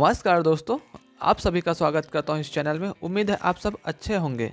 नमस्कार दोस्तों, आप सभी का स्वागत करता हूं इस चैनल में। उम्मीद है आप सब अच्छे होंगे।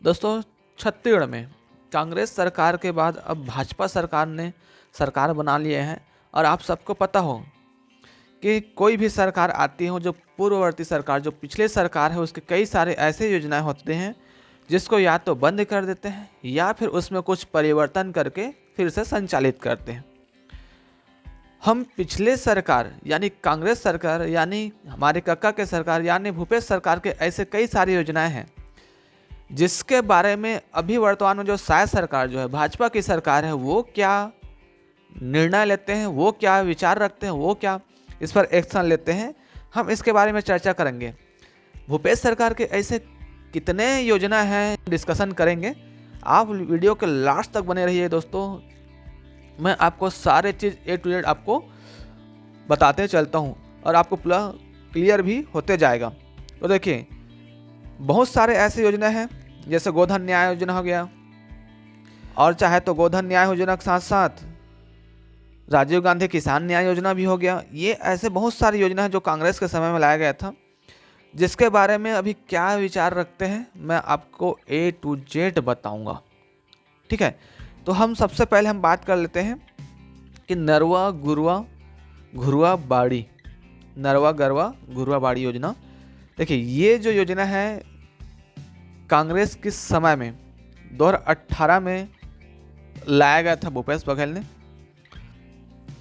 दोस्तों, छत्तीसगढ़ में कांग्रेस सरकार के बाद अब भाजपा सरकार ने सरकार बना लिए हैं और आप सबको पता हो कि कोई भी सरकार आती हो, जो पूर्ववर्ती सरकार, जो पिछले सरकार है, उसके कई सारे ऐसे योजनाएं होते हैं जिसको या तो बंद कर देते हैं या फिर उसमें कुछ परिवर्तन करके फिर से संचालित करते हैं। हम पिछले सरकार यानी कांग्रेस सरकार यानी हमारे काका के सरकार यानी भूपेश सरकार के ऐसे कई सारी योजनाएं हैं जिसके बारे में अभी वर्तमान में जो शायद सरकार जो है भाजपा की सरकार है, वो क्या निर्णय लेते हैं, वो क्या विचार रखते हैं, वो क्या इस पर एक्शन लेते हैं, हम इसके बारे में चर्चा करेंगे। भूपेश सरकार के ऐसे कितने योजना हैं, डिस्कशन करेंगे। आप वीडियो के लास्ट तक बने रहिए दोस्तों। मैं आपको सारे चीज़ A to Z आपको बताते चलता हूँ और आपको पूरा क्लियर भी होते जाएगा। तो देखिए, बहुत सारे ऐसे योजना हैं जैसे गोधन न्याय योजना हो गया, और चाहे तो गोधन न्याय योजना के साथ साथ राजीव गांधी किसान न्याय योजना भी हो गया। ये ऐसे बहुत सारी योजना है जो कांग्रेस के समय में लाया गया था, जिसके बारे में अभी क्या विचार रखते हैं मैं आपको A to Z बताऊँगा। ठीक है, तो हम सबसे पहले हम बात कर लेते हैं कि नरवा घुरुआ बाड़ी योजना। देखिए, ये जो योजना है कांग्रेस के समय में 2018 में लाया गया था भूपेश बघेल ने,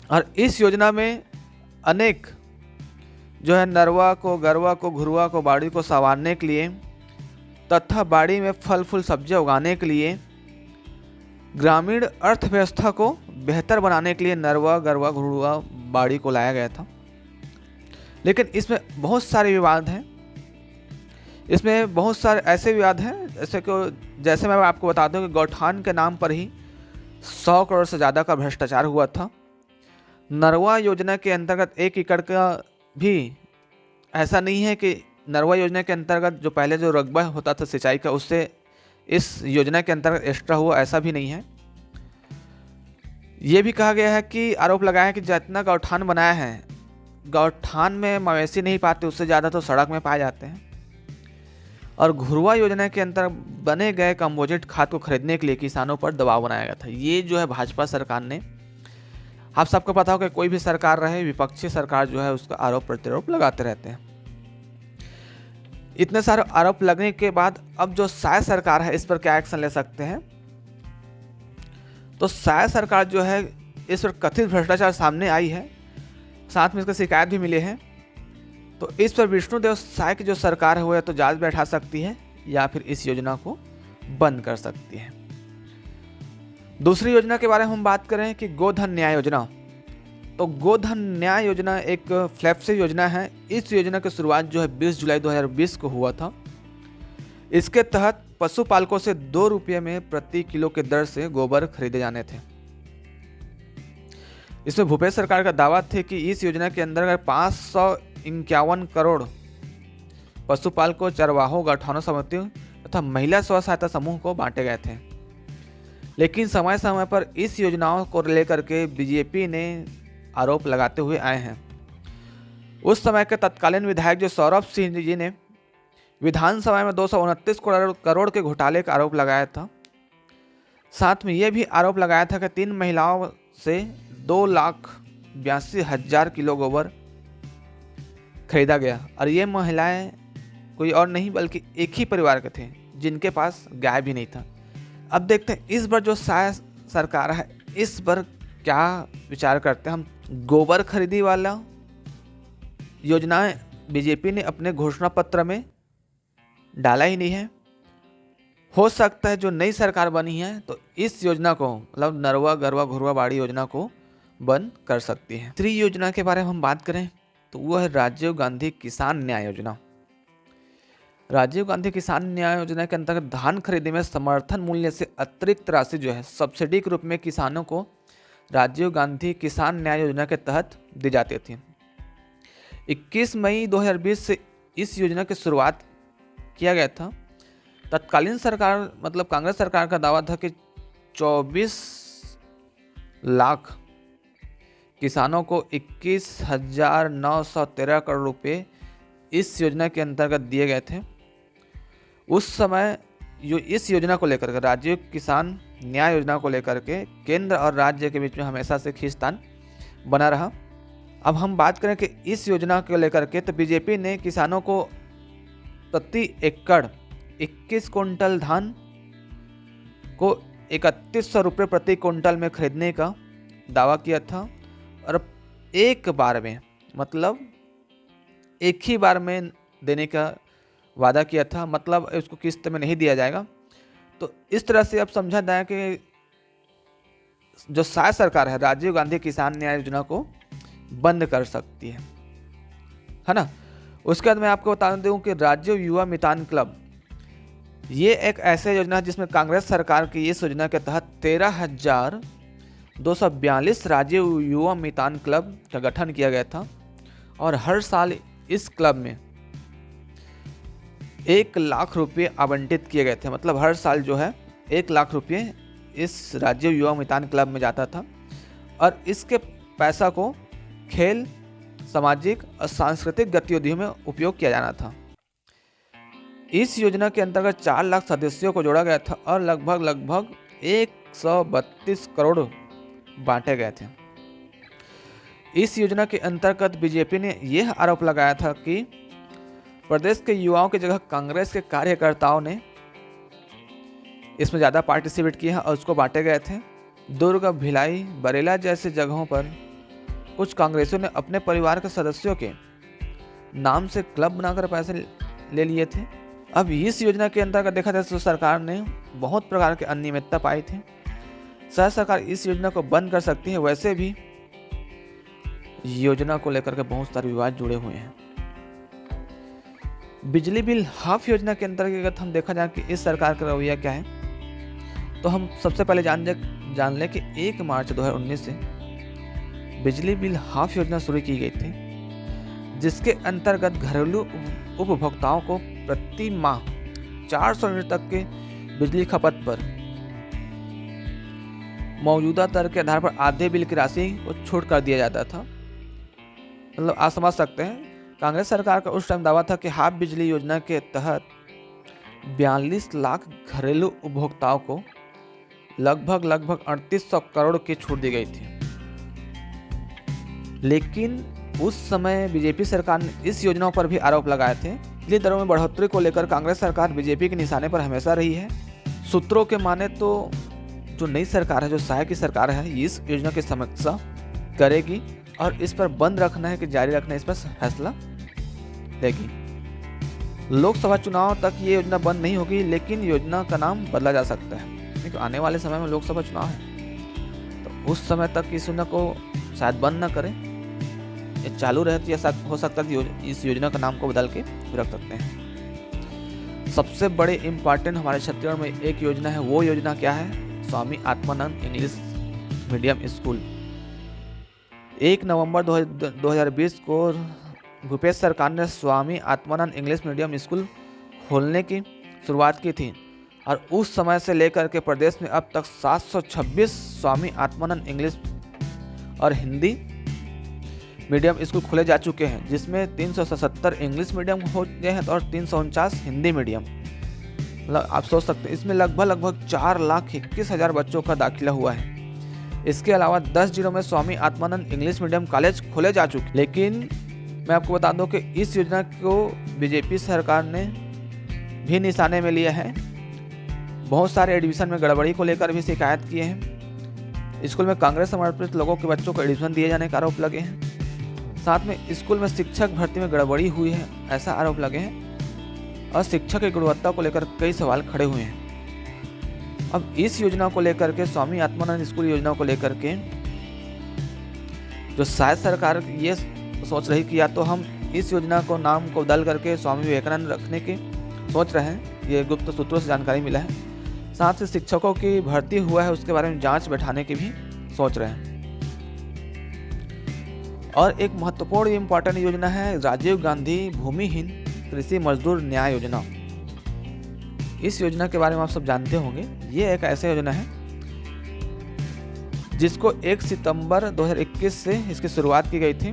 और इस योजना में अनेक जो है नरवा को, गरवा को, घुरुआ को, बाड़ी को संवारने के लिए तथा बाड़ी में फल फूल सब्जियां उगाने के लिए, ग्रामीण अर्थव्यवस्था को बेहतर बनाने के लिए नरवा, गरवा, घुरुआ बाड़ी को लाया गया था। लेकिन इसमें बहुत सारे विवाद हैं। इसमें बहुत सारे ऐसे विवाद हैं जैसे मैं आपको बता दूं कि गौठान के नाम पर ही 100 करोड़ से ज़्यादा का भ्रष्टाचार हुआ था। नरवा योजना के अंतर्गत 1 एकड़ का भी ऐसा नहीं है कि नरवा योजना के अंतर्गत जो पहले जो रकबा होता था सिंचाई का, उससे इस योजना के अंतर्गत एक्स्ट्रा हुआ, ऐसा भी नहीं है। ये भी कहा गया है कि आरोप लगाया है कि जितना गौठान बनाया है, गौठान में मवेशी नहीं पाते, उससे ज़्यादा तो सड़क में पाए जाते हैं। और घुरुआ योजना के अंतर्गत बने गए कंपोजिट खाद को खरीदने के लिए किसानों पर दबाव बनाया गया था। ये जो है भाजपा सरकार ने, आप सबको पता हो कि कोई भी सरकार रहे, विपक्षी सरकार जो है उसका आरोप प्रत्यारोप लगाते रहते हैं। इतने सारे आरोप लगने के बाद अब जो शायद सरकार है इस पर क्या एक्शन ले सकते हैं, तो शायद सरकार जो है इस पर कथित भ्रष्टाचार सामने आई है, साथ में इसका शिकायत भी मिले हैं। तो इस पर विष्णुदेव साय की जो सरकार है वो या तो जांच बैठा सकती है या फिर इस योजना को बंद कर सकती है। दूसरी योजना के बारे में हम बात करें कि गोधन न्याय योजना। तो गोधन न्याय योजना एक फ्लैगशिप योजना है। इस योजना की शुरुआत जो है 20 जुलाई 2020 को हुआ था। इसके तहत पशुपालकों से 2 रुपये में प्रति किलो के दर से गोबर खरीदे जाने थे। इसमें भूपेश सरकार का दावा थे कि इस योजना के अंतर्गत 551 करोड़ पशुपालकों, चरवाहों, गौठानों समितियों तथा महिला स्व सहायता समूह को बांटे गए थे। लेकिन समय समय पर इस योजनाओं को लेकर के बीजेपी ने आरोप लगाते हुए आए हैं। उस समय के तत्कालीन विधायक जो सौरभ सिंह जी ने विधानसभा में 229 करोड़ के घोटाले का आरोप लगाया था। साथ में यह भी आरोप लगाया था कि 3 महिलाओं से 2,82,000 किलो गोबर खरीदा गया, और ये महिलाएं कोई और नहीं बल्कि एक ही परिवार के थे जिनके पास गाय भी नहीं था। अब देखते हैं इस बार जो शायद सरकार है इस पर क्या विचार करते हैं। हम गोबर खरीदी वाला योजनाएं बीजेपी ने अपने घोषणा पत्र में डाला ही नहीं है। हो सकता है जो नई सरकार बनी है तो इस योजना को, मतलब नरवा, गरवा, घुरुआ बाड़ी योजना को बंद कर सकती है। तीसरी योजना के बारे में हम बात करें तो वो है राजीव गांधी किसान न्याय योजना। राजीव गांधी किसान न्याय योजना के अंतर्गत धान खरीदी में समर्थन मूल्य से अतिरिक्त राशि जो है सब्सिडी के रूप में किसानों को राजीव गांधी किसान न्याय योजना के तहत दी जाती थी। 21 मई 2020 से इस योजना की शुरुआत किया गया था। तत्कालीन सरकार मतलब कांग्रेस सरकार का दावा था कि 24 लाख किसानों को 21,913 करोड़ रुपए इस योजना के अंतर्गत दिए गए थे। उस समय जो इस योजना को लेकर के, राजीव किसान न्याय योजना को लेकर के केंद्र और राज्य के बीच में हमेशा से खींचतान बना रहा। अब हम बात करें कि इस योजना को लेकर के, तो बीजेपी ने किसानों को प्रति एकड़ 21 कुंटल धान को 3100 रुपये प्रति कुंटल में खरीदने का दावा किया था, और एक बार में, मतलब एक ही बार में देने का वादा किया था, मतलब उसको किस्त में नहीं दिया जाएगा। तो इस तरह से अब समझा जाए कि जो शायद सरकार है राजीव गांधी किसान न्याय योजना को बंद कर सकती है ना। उसके बाद मैं आपको बता दूं कि राजीव युवा मितान क्लब, ये एक ऐसा योजना है जिसमें कांग्रेस सरकार की इस योजना के तहत 13,242 राजीव युवा मितान क्लब का गठन किया गया था, और हर साल इस क्लब में 1 लाख रुपये आवंटित किए गए थे। मतलब हर साल जो है 1 लाख रुपये इस राजीव युवा मितान क्लब में जाता था, और इसके पैसा को खेल, सामाजिक और सांस्कृतिक गतिविधियों में उपयोग किया जाना था। इस योजना के अंतर्गत 4 लाख सदस्यों को जोड़ा गया था, और लगभग 132 करोड़ बांटे गए थे। इस योजना के अंतर्गत बीजेपी ने यह आरोप लगाया था कि प्रदेश के युवाओं की जगह कांग्रेस के कार्यकर्ताओं ने इसमें ज़्यादा पार्टिसिपेट किया और उसको बांटे गए थे। दुर्ग, भिलाई, बरेला जैसे जगहों पर कुछ कांग्रेसियों ने अपने परिवार के सदस्यों के नाम से क्लब बनाकर पैसे ले लिए थे। अब इस योजना के अंतर्गत देखा जाए तो सरकार ने बहुत प्रकार की अनियमितता पाई थी। शायद सरकार इस योजना को बंद कर सकती है। वैसे भी योजना को लेकर के बहुत सारे विवाद जुड़े हुए हैं। बिजली बिल हाफ योजना के अंतर्गत हम देखा जाए कि इस सरकार का रवैया क्या है, तो हम सबसे पहले जान लें कि 1 मार्च 2019 से बिजली बिल हाफ योजना शुरू की गई थी, जिसके अंतर्गत घरेलू उपभोक्ताओं को प्रति माह 400 यूनिट तक के बिजली खपत पर मौजूदा दर के आधार पर आधे बिल की राशि को छूट कर दिया जाता था। मतलब आप समझ सकते हैं, कांग्रेस सरकार का उस टाइम दावा था कि हाफ बिजली योजना के तहत 42 लाख घरेलू उपभोक्ताओं को लगभग 3800 करोड़ की छूट दी गई थी। लेकिन उस समय बीजेपी सरकार ने इस योजनाओं पर भी आरोप लगाए थे। बिजली दरों में बढ़ोतरी को लेकर कांग्रेस सरकार बीजेपी के निशाने पर हमेशा रही है। सूत्रों के माने तो जो नई सरकार है, जो सहायक की सरकार है, इस योजना की समीक्षा करेगी और इस पर बंद रखना है कि जारी रखना है, इस पर फैसला लेगी। लोकसभा चुनाव तक ये योजना बंद नहीं होगी, लेकिन योजना का नाम बदला जा सकता है क्योंकि आने वाले समय में लोकसभा चुनाव है। तो उस समय तक इस योजना को शायद बंद ना करें, ये चालू रहे तो ऐसा हो सकता है कि इस योजना का नाम को बदल के रख सकते हैं। सबसे बड़े इम्पॉर्टेंट हमारे छत्तीसगढ़ में एक योजना है। वो योजना क्या है? Swami Atmanand English medium school. 1 नवंबर 2020 को भूपेश सरकार ने Swami Atmanand English medium school खोलने की शुरुआत की थी, और उस समय से लेकर के प्रदेश में अब तक 726 स्वामी आत्मानंद इंग्लिश और हिंदी मीडियम स्कूल खोले जा चुके हैं, जिसमें 377 इंग्लिश मीडियम हो गए हैं और 349 हिंदी मीडियम। मतलब आप सोच सकते हैं, इसमें लगभग 4,21,000 बच्चों का दाखिला हुआ है। इसके अलावा 10 जिलों में Swami Atmanand English medium college खोले जा चुके। लेकिन मैं आपको बता दूं कि इस योजना को बीजेपी सरकार ने भी निशाने में लिया है। बहुत सारे एडमिशन में गड़बड़ी को लेकर भी शिकायत किए हैं। स्कूल में कांग्रेस समर्पित लोगों के बच्चों को एडमिशन दिए जाने का आरोप लगे हैं। साथ में स्कूल में शिक्षक भर्ती में गड़बड़ी हुई है, ऐसा आरोप लगे हैं, और शिक्षा की गुणवत्ता को लेकर कई सवाल खड़े हुए हैं। अब इस योजना को लेकर के, स्वामी आत्मानंद स्कूल योजना को लेकर के, जो शायद सरकार ये सोच रही कि या तो हम इस योजना को नाम को बदल करके स्वामी विवेकानंद रखने की सोच रहे हैं, ये गुप्त सूत्रों से जानकारी मिला है। साथ ही शिक्षकों की भर्ती हुआ है उसके बारे में जांच बैठाने की भी सोच रहे हैं। और एक महत्वपूर्ण इम्पोर्टेंट योजना है राजीव गांधी भूमिहीन कृषि मजदूर न्याय योजना। इस योजना के बारे में आप सब जानते होंगे। ये एक ऐसा योजना है जिसको 1 सितंबर 2021 से इसकी शुरुआत की गई थी,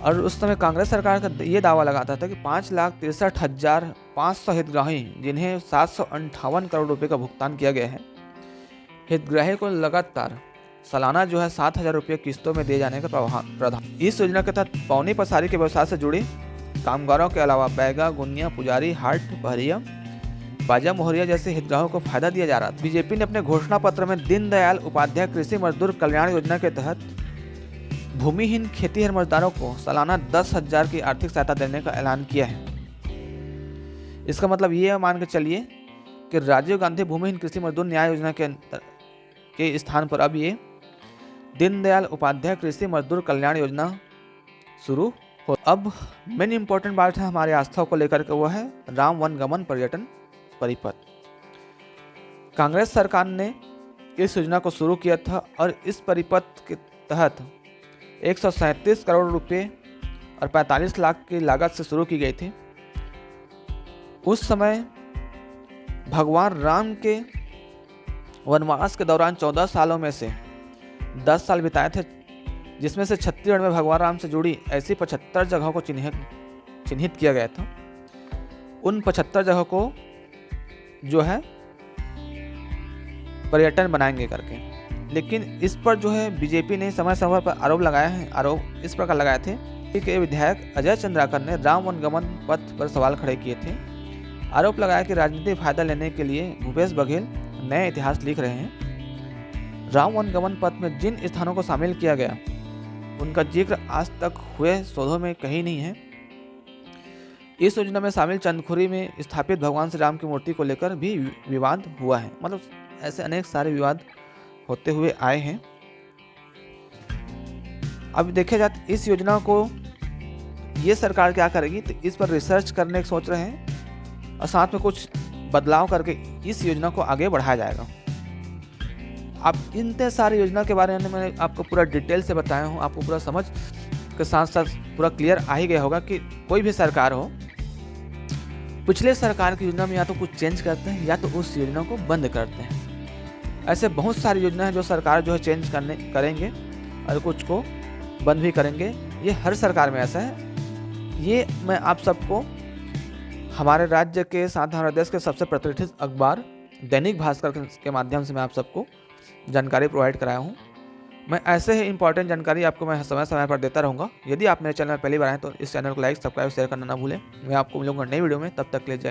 और उस समय कांग्रेस सरकार का ये दावा लगाता था कि 5,63,500 हितग्राही जिन्हें 758 करोड़ रुपए का भुगतान किया गया है, हितग्राही को लगातार सालाना जो है 7,000 रुपये किस्तों में दिए जाने का प्रावधान। इस योजना के तहत पौनी पसारी के व्यवसाय से जुड़े कामगारों के अलावा बैगा, गुनिया, पुजारी, हाट, पहरिया, बाजा, मोहरिया जैसे हितग्राहियों को फायदा दिया जा रहा था। बीजेपी ने अपने घोषणा पत्र में दीनदयाल उपाध्याय कृषि मजदूर कल्याण योजना के तहत भूमिहीन खेतीहर मजदूरों को सालाना 10,000 की आर्थिक सहायता देने का ऐलान किया है। इसका मतलब ये मान के चलिए कि राजीव गांधी भूमिहीन कृषि मजदूर न्याय योजना के स्थान पर अब ये दीनदयाल उपाध्याय कृषि मजदूर कल्याण योजना शुरू हो। अब मेन इंपॉर्टेंट बात है हमारे आस्था को लेकर के, वो है राम वनगमन पर्यटन परिपथ। कांग्रेस सरकार ने इस योजना को शुरू किया था और इस परिपथ के तहत 137 करोड़ रुपए और 45 लाख की लागत से शुरू की गई थी। उस समय भगवान राम के वनवास के दौरान 14 सालों में से 10 साल बिताए थे, जिसमें से छत्तीसगढ़ में भगवान राम से जुड़ी ऐसी 75 जगहों को चिन्हित किया गया था। उन 75 जगहों को जो है पर्यटन बनाएंगे करके, लेकिन इस पर जो है बीजेपी ने समय समय पर आरोप लगाया है। आरोप इस प्रकार लगाए थे कि विधायक अजय चंद्राकर ने राम वनगमन पथ पर सवाल खड़े किए थे। आरोप लगाया कि राजनीतिक फायदा लेने के लिए भूपेश बघेल नए इतिहास लिख रहे हैं। राम वनगमन पथ में जिन स्थानों को शामिल किया गया उनका जिक्र आज तक हुए शोधों में कहीं नहीं है। इस योजना में शामिल चंदखुरी में स्थापित भगवान श्री राम की मूर्ति को लेकर भी विवाद हुआ है। मतलब ऐसे अनेक सारे विवाद होते हुए आए हैं। अब देखे जाए इस योजना को ये सरकार क्या करेगी, तो इस पर रिसर्च करने की सोच रहे हैं और साथ में कुछ बदलाव करके इस योजना को आगे बढ़ाया जाएगा। अब इतने सारी योजना के बारे में मैंने आपको पूरा डिटेल से बताया हूँ। आपको पूरा समझ के साथ साथ पूरा क्लियर आ ही गया होगा कि कोई भी सरकार हो, पिछले सरकार की योजना में या तो कुछ चेंज करते हैं या तो उस योजना को बंद करते हैं। ऐसे बहुत सारी योजना है जो सरकार जो है चेंज करेंगे और कुछ को बंद भी करेंगे। ये हर सरकार में ऐसा है। ये मैं आप सबको हमारे राज्य के साथ हमारे देश के सबसे प्रतिष्ठित अखबार दैनिक भास्कर के माध्यम से मैं आप सबको जानकारी प्रोवाइड कराया हूँ। मैं ऐसे ही इंपॉर्टेंट जानकारी आपको मैं समय समय पर देता रहूँगा। यदि आप मेरे चैनल में पहली बार आए तो इस चैनल को लाइक, सब्सक्राइब, शेयर करना ना भूलें। मैं आपको मिलूंगा नई वीडियो में, तब तक के लिए जय हिंद।